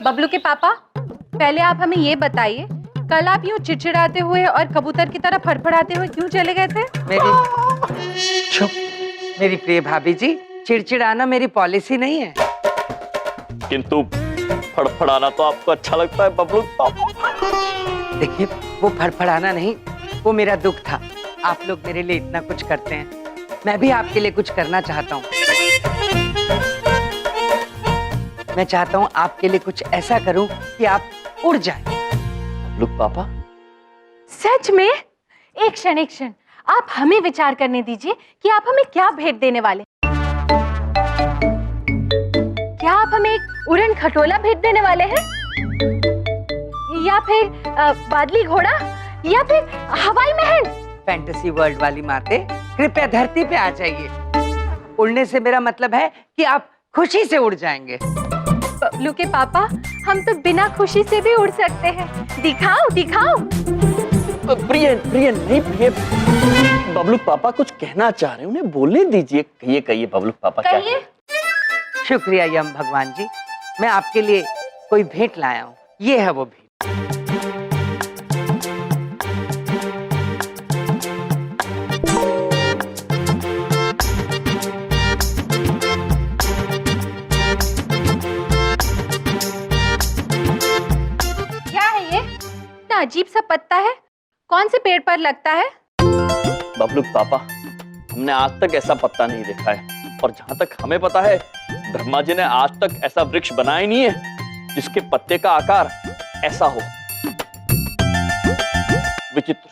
बबलू के पापा, पहले आप हमें ये बताइए, कल आप यूँ चिड़चिड़ाते हुए और कबूतर की तरह फड़फड़ाते हुए क्यों चले गए थे? मेरी प्रिय भाभी जी, चिड़चिड़ाना मेरी पॉलिसी नहीं है। किंतु फड़फड़ाना तो आपको अच्छा लगता है बबलू पापा। देखिए, वो फड़फड़ाना नहीं, वो मेरा दुख था। आप लोग मेरे लिए इतना कुछ करते हैं, मैं भी आपके लिए कुछ करना चाहता हूँ। मैं चाहता हूँ आपके लिए कुछ ऐसा करूँ कि आप उड़ जाएं। बबलू पापा, सच में? एक क्षण, आप हमें विचार करने दीजिए कि आप हमें क्या भेंट देने वाले। क्या आप हमें एक उड़न खटोला भेंट देने वाले हैं, या फिर बादली घोड़ा, या फिर हवाई महल? फैंटेसी वर्ल्ड वाली माते, कृपया धरती पे आ जाइए। उड़ने से मेरा मतलब है कि आप खुशी से उड़ जाएंगे। बबलू के पापा, हम तो बिना खुशी से भी उड़ सकते हैं। दिखाओ दिखाओ। प्रिय नहीं प्रिय, बबलू पापा कुछ कहना चाह रहे हैं, उन्हें बोलने दीजिए। कहिए बबलू पापा क्या है? शुक्रिया यम भगवान जी, मैं आपके लिए कोई भेंट लाया हूँ। ये है वो भेंट। क्या है ये? इतना अजीब सा पत्ता है, कौन से पेड़ पर लगता है? बबलू पापा, हमने आज तक ऐसा पत्ता नहीं देखा है, और जहां तक हमें पता है ब्रह्मा जी ने आज तक ऐसा वृक्ष बनाया ही नहीं है जिसके पत्ते का आकार ऐसा हो। विचित्र।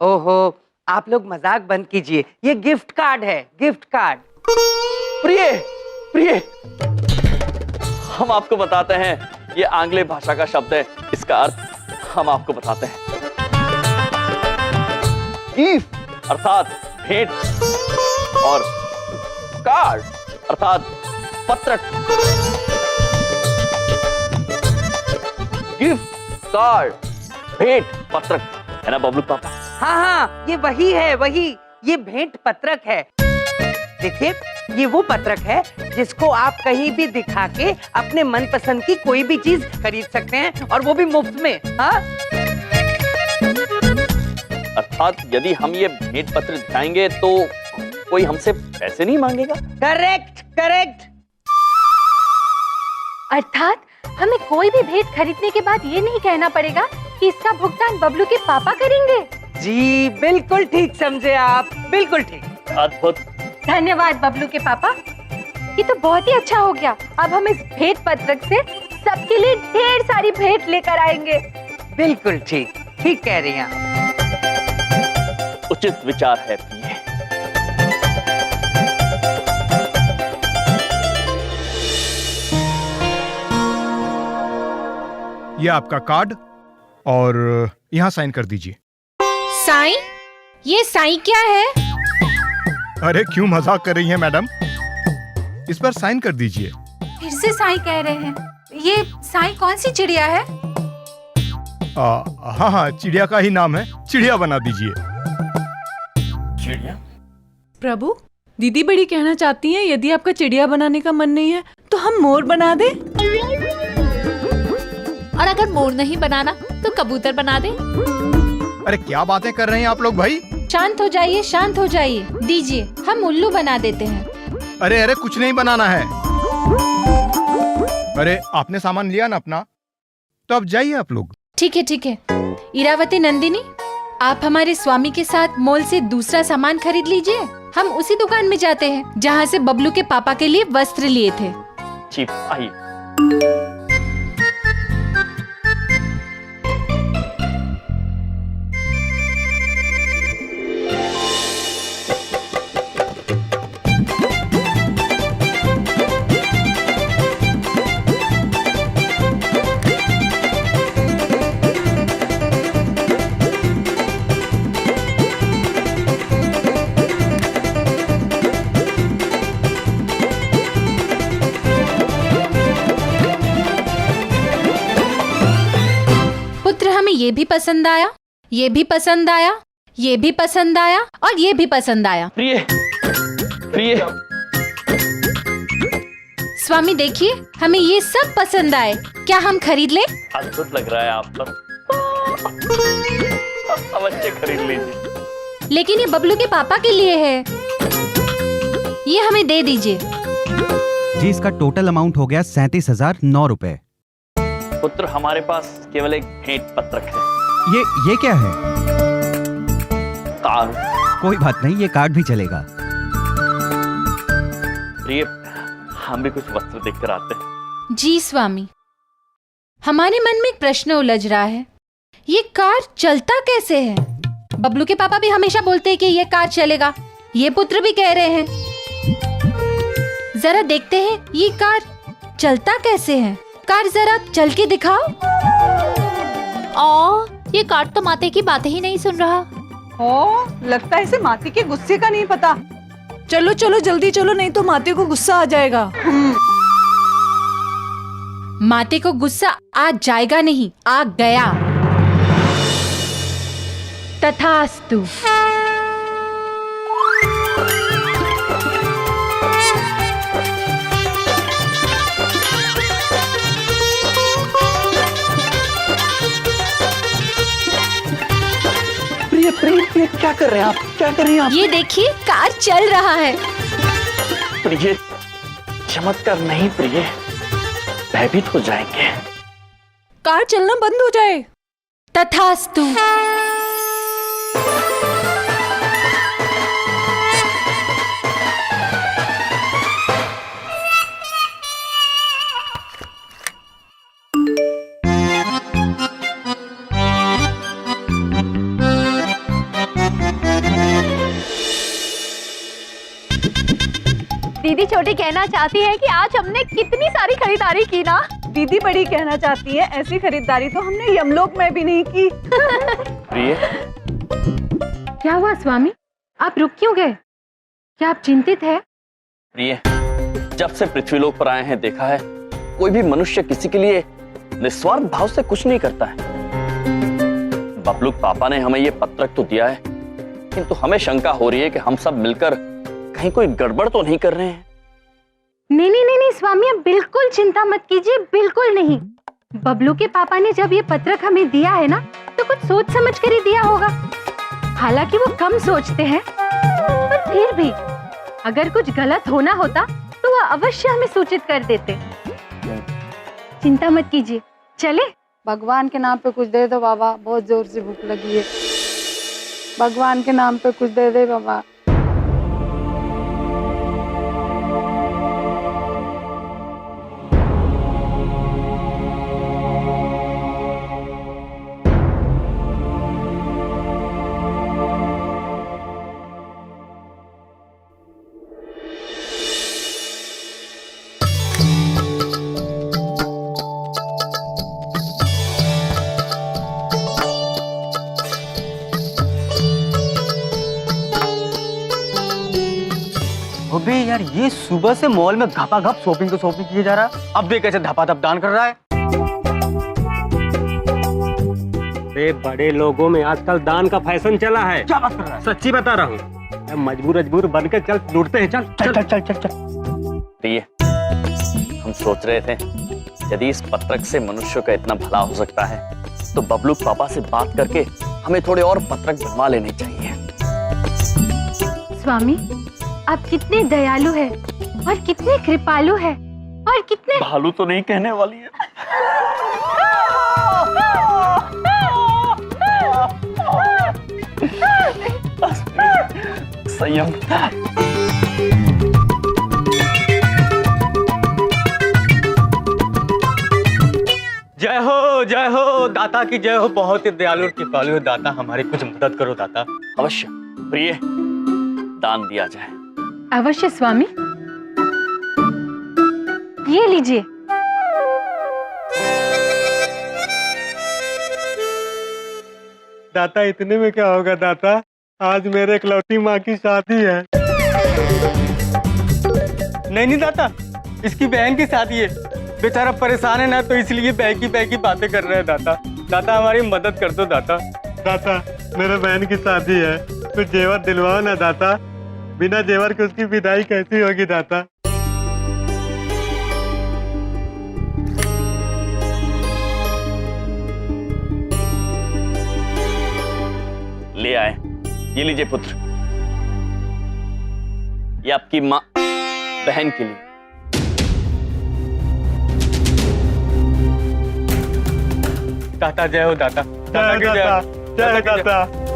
ओहो, आप लोग मजाक बंद कीजिए, ये गिफ्ट कार्ड है, गिफ्ट कार्ड। प्रिय, हम आपको बताते हैं, ये आंग्लेय भाषा का शब्द है, इसका अर्थ हम आपको बताते हैं। गिफ्ट अर्थात भेंट, और कार्ड अर्थात पत्रक। गिफ्ट, कार्ड, भेंट, पत्रक, है ना बबलू पापा? हाँ, ये वही है, ये भेंट पत्रक है। देखिए, ये वो पत्रक है जिसको आप कहीं भी दिखा के अपने मनपसंद की कोई भी चीज खरीद सकते हैं, और वो भी मुफ्त में। हाँ, अर्थात यदि हम ये भेंट पत्र दिखाएंगे तो कोई हमसे पैसे नहीं मांगेगा? करेक्ट। अर्थात हमें कोई भी भेंट खरीदने के बाद ये नहीं कहना पड़ेगा कि इसका भुगतान बबलू के पापा करेंगे। जी बिल्कुल ठीक समझे आप, बिल्कुल ठीक। अद्भुत। धन्यवाद बबलू के पापा, ये तो बहुत ही अच्छा हो गया। अब हम इस भेंट पत्रक से सबके लिए ढेर सारी भेंट लेकर आएंगे। बिल्कुल ठीक कह रही हैं आप। उचित विचार है प्रिय। ये आपका कार्ड, और यहाँ साइन कर दीजिए। साइन? ये साइन क्या है? अरे क्यों मजाक कर रही हैं मैडम, इस पर साइन कर दीजिए। फिर से साई कह रहे हैं। ये साई कौन सी चिड़िया है? हाँ, चिड़िया का ही नाम है, चिड़िया बना दीजिए। चिड़िया? प्रभु, दीदी बड़ी कहना चाहती हैं, यदि आपका चिड़िया बनाने का मन नहीं है तो हम मोर बना दें। और अगर मोर नहीं बनाना तो कबूतर बना दे। अरे क्या बातें कर रहे हैं आप लोग भाई? शांत हो जाइए, दीजिए, हम उल्लू बना देते हैं। अरे कुछ नहीं बनाना है। अरे आपने सामान लिया ना अपना, तो अब जाइए आप लोग। ठीक है। इरावती नंदिनी, आप हमारे स्वामी के साथ मॉल से दूसरा सामान खरीद लीजिए। हम उसी दुकान में जाते हैं जहाँ से बबलू के पापा के लिए वस्त्र लिए थे। ठीक, आइए। ये भी पसंद आया, ये भी पसंद आया, ये भी पसंद आया, और ये भी पसंद आया। प्रिय, स्वामी देखिए, हमें ये सब पसंद आए, क्या हम खरीद ले? अद्भुत लग रहा है आप पर। अवश्य खरीद लीजिए। लेकिन ये बबलू के पापा के लिए है, ये हमें दे दीजिए। जी, इसका टोटल अमाउंट हो गया 37,009 रुपए। पुत्र, हमारे पास केवल एक भेंट पत्रक है। ये क्या है? कार्ड। कोई बात नहीं, ये कार्ड भी चलेगा। प्रिय, हम भी कुछ वस्त्र देखकर आते हैं। जी स्वामी, हमारे मन में एक प्रश्न उलझ रहा है, ये कार चलता कैसे है? बबलू के पापा भी हमेशा बोलते हैं कि ये कार चलेगा, ये पुत्र भी कह रहे हैं। जरा देखते हैं ये कार चलता कैसे है। कार जरा चल के दिखाओ। ये कार्ड तो माते की बातें ही नहीं सुन रहा। लगता है इसे माते के गुस्से का नहीं पता। चलो चलो जल्दी चलो, नहीं तो माते को गुस्सा आ जाएगा। माते को गुस्सा आ जाएगा नहीं, आ गया। तथास्तु। प्रिय, क्या कर रहे हैं आप? क्या कर रही हैं आप? ये देखिए, कार चल रहा है। प्रिय, चमत्कार नहीं प्रिय, भयभीत हो जाएंगे। कार चलना बंद हो जाए। तथास्तु। दीदी छोटी कहना चाहती है कि आज हमने कितनी सारी खरीदारी की ना। दीदी बड़ी कहना चाहती है, ऐसी खरीदारी तो हमने यमलोक में भी नहीं की। प्रिय, क्या हुआ स्वामी, आप रुक क्यों गए? क्या आप चिंतित है? प्रिय, जब से पृथ्वीलोक पर आए हैं देखा है, कोई भी मनुष्य किसी के लिए निस्वार्थ भाव से कुछ नहीं करता है। बबलू पापा ने हमें ये पत्रक तो दिया है, किंतु हमें शंका हो रही है कि हम सब मिलकर कहीं कोई गड़बड़ तो नहीं कर रहे हैं। नहीं नहीं नहीं नहीं स्वामी, आप बिल्कुल चिंता मत कीजिए, बिल्कुल नहीं। बबलू के पापा ने जब ये पत्रक हमें दिया है ना, तो कुछ सोच समझ कर ही दिया होगा। हालांकि वो कम सोचते हैं, पर फिर भी अगर कुछ गलत होना होता तो वो अवश्य हमें सूचित कर देते। चिंता मत कीजिए, चले। भगवान के नाम पे कुछ दे दो बाबा, बहुत जोर से भूख लगी है। भगवान के नाम पे कुछ दे दे बाबा। अबे यार, ये सुबह से मॉल में घपाघप शॉपिंग किए जा रहा है, अब देख कैसे धपाधप दान कर रहा है। बड़े लोगों में आजकल दान का फैशन चला है। क्या बात कर रहा है? सच्ची बता रहा हूँ, मजबूर बन के चल लूटते हैं। चल चल चल चल चल चल। प्रिय, हम सोच रहे थे यदि इस पत्रक से मनुष्य का इतना भला हो सकता है, तो बबलू पापा से बात करके हमें थोड़े और पत्रक बनवा लेने चाहिए। स्वामी, आप कितने दयालु है और कितने कृपालु है और कितने भालू तो नहीं कहने वाली है। संयम। जय हो दाता की जय हो, बहुत ही दयालु और कृपालु हो दाता, हमारी कुछ मदद करो दाता। अवश्य प्रिय, दान दिया जाए। अवश्य स्वामी, ये लीजिए। दाता, इतने में क्या होगा दाता, आज मेरे इकलौती माँ की शादी है। नहीं दाता, इसकी बहन की शादी है, बेचारा परेशान है ना, तो इसलिए बहन की बातें कर रहे हैं दाता। दाता, हमारी मदद कर दो दाता। दाता, मेरे बहन की शादी है, कुछ जेवर दिलवाओ ना दाता, बिना जेवर के उसकी विदाई कैसी होगी दाता। ले आए। ये लीजिए पुत्र, ये आपकी माँ बहन के लिए। दाता जय हो दाता। दाता की जय हो। जय दाता।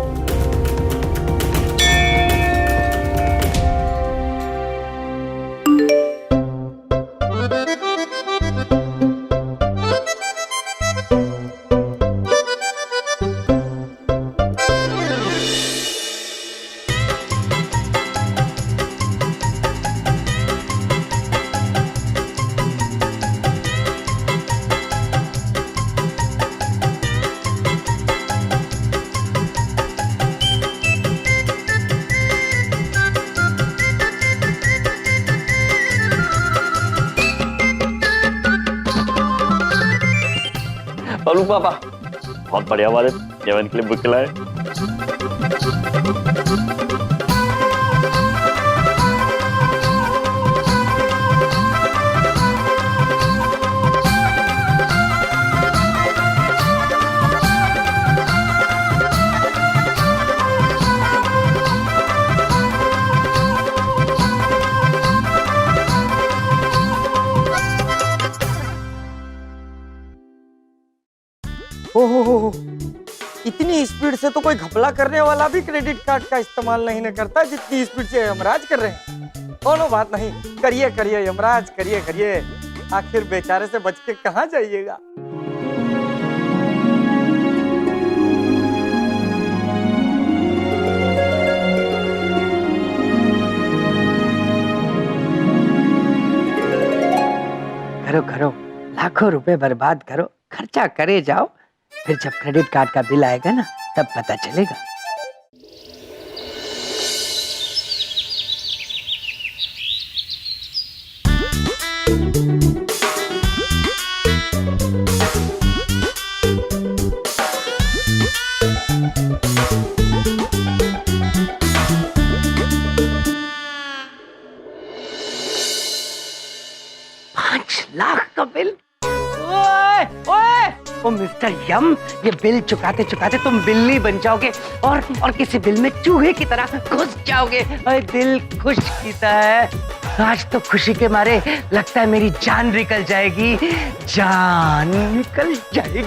बबलू पापा बहुत बढ़िया, हमारे जवन के लिए बुक लाए। हो। इतनी स्पीड से तो कोई घपला करने वाला भी क्रेडिट कार्ड का इस्तेमाल नहीं न करता जितनी स्पीड से यमराज कर रहे हैं। कोनो बात नहीं, करिए करिए यमराज, करिए करिए। आखिर बेचारे से बच के कहाँ जाइएगा। करो करो, लाखों रुपए बर्बाद करो, खर्चा करे जाओ, फिर जब क्रेडिट कार्ड का बिल आएगा ना तब पता चलेगा। ₹5 का बिल। ओए ओए ओ मिस्टर यम, ये बिल चुकाते चुकाते तुम बिल्ली बन जाओगे और किसी बिल में चूहे की तरह घुस जाओगे। अरे दिल खुश कीता है, आज तो खुशी के मारे लगता है मेरी जान निकल जाएगी, जान निकल जाएगी।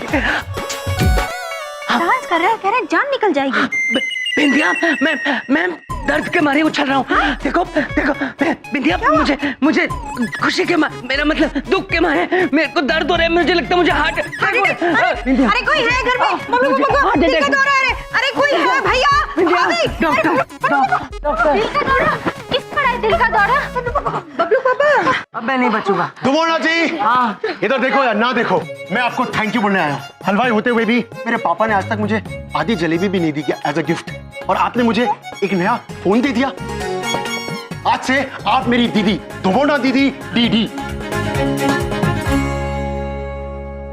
डांस कर रहा है, कह रहा है जान निकल जाएगी। बिंदिया, मैं दर्द के मारे उछल रहा हूँ। देखो देखो बिंदिया, मुझे खुशी के मारे, मेरा मतलब दुख के मारे मेरे को दर्द हो रहा है। मुझे लगता है मुझे हार्ट अरे कोई है घर में? दिल का दौरा है। अरे कोई है भैया? दिल का दौरा किस पर है? दिल का दौरा बबलू पापा। अब मैं नहीं बचूंगा। दुमोना जी, हाँ इधर देखो या ना देखो, मैं आपको थैंक यू बोलने आया हूँ। हलवाई होते हुए भी मेरे पापा ने आज तक मुझे आधी जलेबी भी नहीं दी एज अ गिफ्ट, और आपने मुझे एक नया फोन दे दिया। आज से आप मेरी दीदी, दुमोना दीदी डीडी।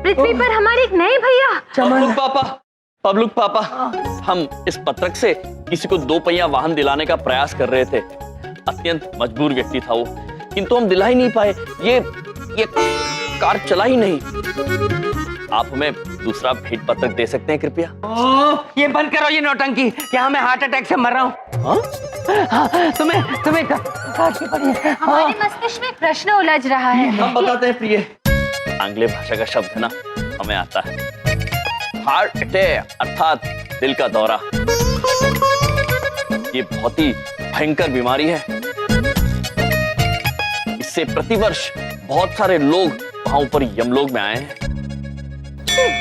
पृथ्वी पर हमारे एक नए भैया। पबलुक पापा, हम इस पत्रक से किसी को 2 पहिया वाहन दिलाने का प्रयास कर रहे थे। अत्यंत मजबूर व्यक्ति था वो, किंतु हम दिला ही नहीं पाए। ये कार चला ही नहीं। आप हमें दूसरा भेंट पत्रक दे सकते हैं कृपया? ये बंद करो ये नौटंकी, क्या मैं हार्ट अटैक से मर रहा हूँ? तुम्हें काटनी पड़ी है। हमारे मस्तिष्क में प्रश्न उलझ रहा है। हम बताते हैं प्रिय, आंग्ल भाषा का शब्द है ना, हमें आता है। हार्ट अटैक अर्थात दिल का दौरा, ये बहुत ही भयंकर बीमारी है। इससे प्रतिवर्ष बहुत सारे लोग वहां ऊपर यमलोक में आए हैं।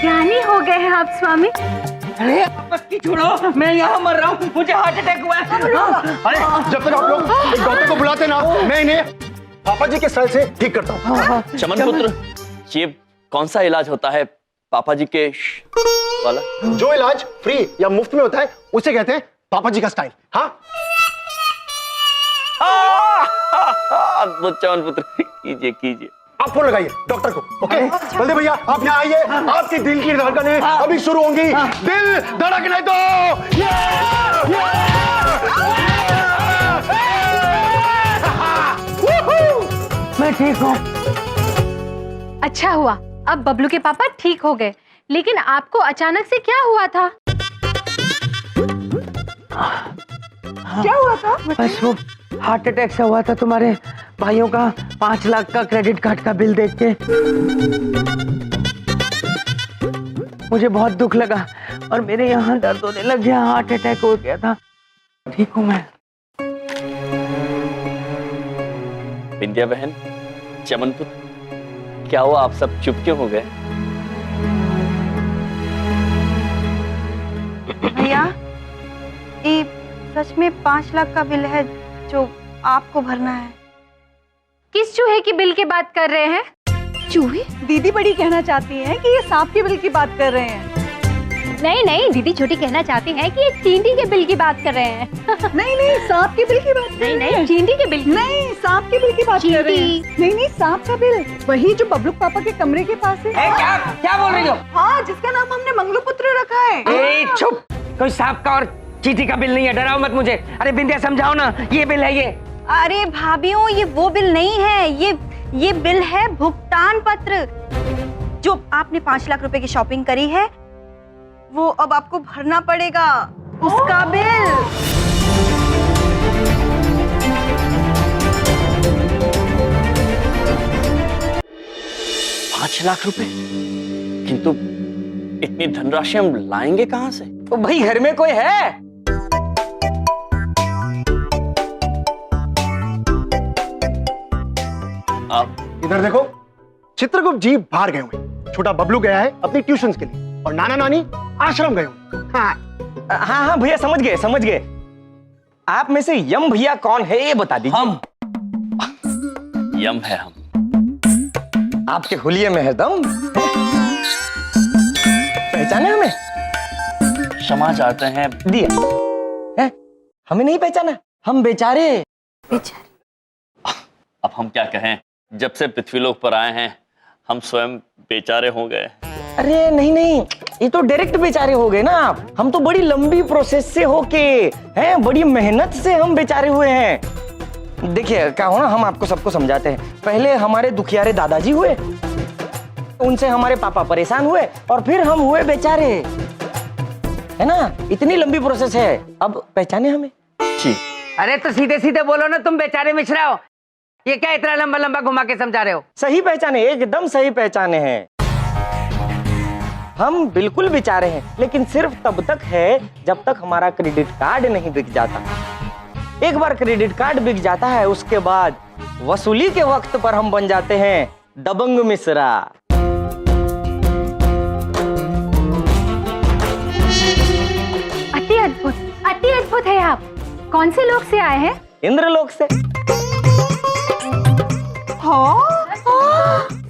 ज्ञानी हो गए हैं आप स्वामी। अरे आपत्ति छोड़ो, मैं यहाँ मर रहा हूँ, मुझे हार्ट अटैक हुआ है। अरे जब तक आप लोग एक डॉक्टर को बुलाते ना, मैं इन्हें पापा जी के सर से ठीक करता हूँ। चमन पुत्र, ये कौन सा इलाज होता है पापा जी के वाला? जो इलाज फ्री या मुफ्त में होता है उसे कहते हैं पापा जी का स्टाइल। हाँ अद्भुत चमन पुत्र, कीजिए कीजिए। आप फोन लगाइए डॉक्टर को। ओके बलदेव भैया, आप यहाँ आइए। आपकी दिल की धड़कनें अभी शुरू होंगी। दिल धड़कने दो। मैं ठीक हूँ। अच्छा हुआ, अब बबलू के पापा ठीक हो गए। लेकिन आपको अचानक से क्या हुआ था? क्या हुआ था? बस वो हार्ट अटैक से हुआ था तुम्हारे भाइयों का 5 लाख का क्रेडिट कार्ड का बिल देख के। मुझे बहुत दुख लगा और मेरे यहाँ दर्द होने लग गया, हार्ट अटैक हो गया था। ठीक हूँ मैं। बिंदिया बहन, चमन पुत्र, क्या हुआ, आप सब चुप क्यों हो गए? भैया, ये सच में 5 लाख का बिल है जो आपको भरना है। किस चूहे की बिल की बात कर रहे हैं? चूहे? दीदी बड़ी कहना चाहती हैं कि ये सांप के बिल की बात कर रहे हैं। नहीं नहीं, दीदी छोटी कहना चाहती है कि ये चींटी के बिल की बात कर रहे हैं। नहीं नहीं, सांप के बिल की बात नहीं नहीं, चींटी के बिल। नहीं, सांप के बिल की बात कर रहे हैं। नहीं नहीं, सांप का बिल, वही जो बबलू पापा के कमरे के पास है। क्या क्या बोल रही हो? हाँ, जिसका नाम हमने मंगलपुत्र रखा है। ए, चुप! कोई सांप का और चींटी का बिल नहीं है, डराओ मत मुझे। अरे बिंदिया समझाओ ना, ये बिल है ये। अरे भाभीओ, ये वो बिल नहीं है, ये बिल है भुगतान पत्र। जो आपने 5 लाख रुपए की शॉपिंग करी है, वो अब आपको भरना पड़ेगा, उसका बिल। 5 लाख रुपए? किंतु इतनी धनराशि हम लाएंगे कहां से? तो भाई घर में कोई है? आप इधर देखो, चित्रगुप्त जी बाहर गए हुए, छोटा बबलू गया है अपनी ट्यूशंस के लिए, और नाना नानी आश्रम गए हुए। हाँ हाँ भैया, समझ गए। आप में से यम भैया कौन है ये बता दीजिए। हम यम है हम। आपके हुलिये में है दम। पहचाने हमें? क्षमा चाहते हैं। दिया है? हमें नहीं पहचाना? हम बेचारे। अब हम क्या कहें, जब से पृथ्वीलोक पर आए हैं हम स्वयं बेचारे हो गए। अरे नहीं, ये तो डायरेक्ट बेचारे हो गए ना आप। हम तो बड़ी लंबी प्रोसेस से होके हैं, बड़ी मेहनत से हम बेचारे हुए हैं। देखिए क्या हो ना, हम आपको सबको समझाते हैं। पहले हमारे दुखियारे दादाजी हुए, उनसे हमारे पापा परेशान हुए, और फिर हम हुए बेचारे, है ना? इतनी लंबी प्रोसेस है। अब पहचाने हमें? जी। अरे तो सीधे सीधे बोलो ना, तुम बेचारे मिश्रा हो। ये क्या इतना लंबा लंबा घुमा के समझा रहे हो? सही पहचाने, एकदम सही पहचाने हैं। हम बिल्कुल बेचारे हैं, लेकिन सिर्फ तब तक है जब तक हमारा क्रेडिट कार्ड नहीं बिक जाता। एक बार क्रेडिट कार्ड बिक जाता है, उसके बाद वसूली के वक्त पर हम बन जाते हैं दबंग मिश्रा। अति अद्भुत है आप। कौन से लोग से आए हैं? इंद्रलोक से।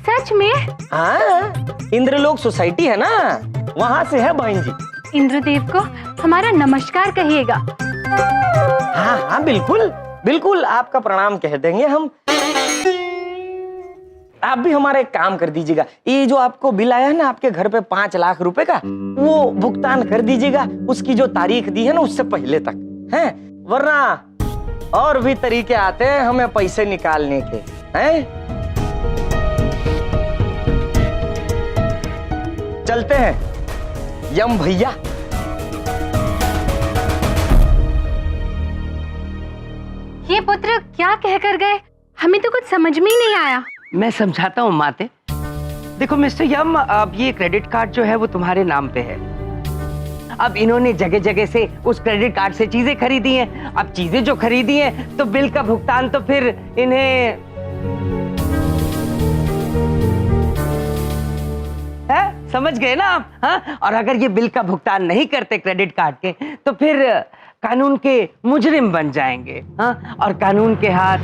सच में? हाँ, इंद्रलोक सोसाइटी है ना, वहां से है बहन जी। इंद्रदेव को हमारा नमस्कार कहिएगा। हाँ हाँ, बिल्कुल आपका प्रणाम कह देंगे हम। आप भी हमारा एक काम कर दीजिएगा, ये जो आपको बिल आया है ना आपके घर पे 5 लाख रुपए का, वो भुगतान कर दीजिएगा उसकी जो तारीख दी है ना उससे पहले तक, हैं? वरना और भी तरीके आते हैं हमें पैसे निकालने के, हैं? चलते हैं यम भैया। ये पुत्र क्या कहकर गए? हमें तो कुछ समझ में ही नहीं आया। मैं समझाता हूँ माते। देखो मिस्टर यम, अब ये क्रेडिट कार्ड जो है वो तुम्हारे नाम पे है। अब इन्होंने जगह जगह से उस क्रेडिट कार्ड से चीजें खरीदी हैं। अब चीजें जो खरीदी हैं तो बिल का भुगतान तो फिर इन्हें है, समझ गए ना आप? हाँ? और अगर ये बिल का भुगतान नहीं करते क्रेडिट कार्ड के, तो फिर कानून के मुजरिम बन जाएंगे। हाँ? और कानून के हाथ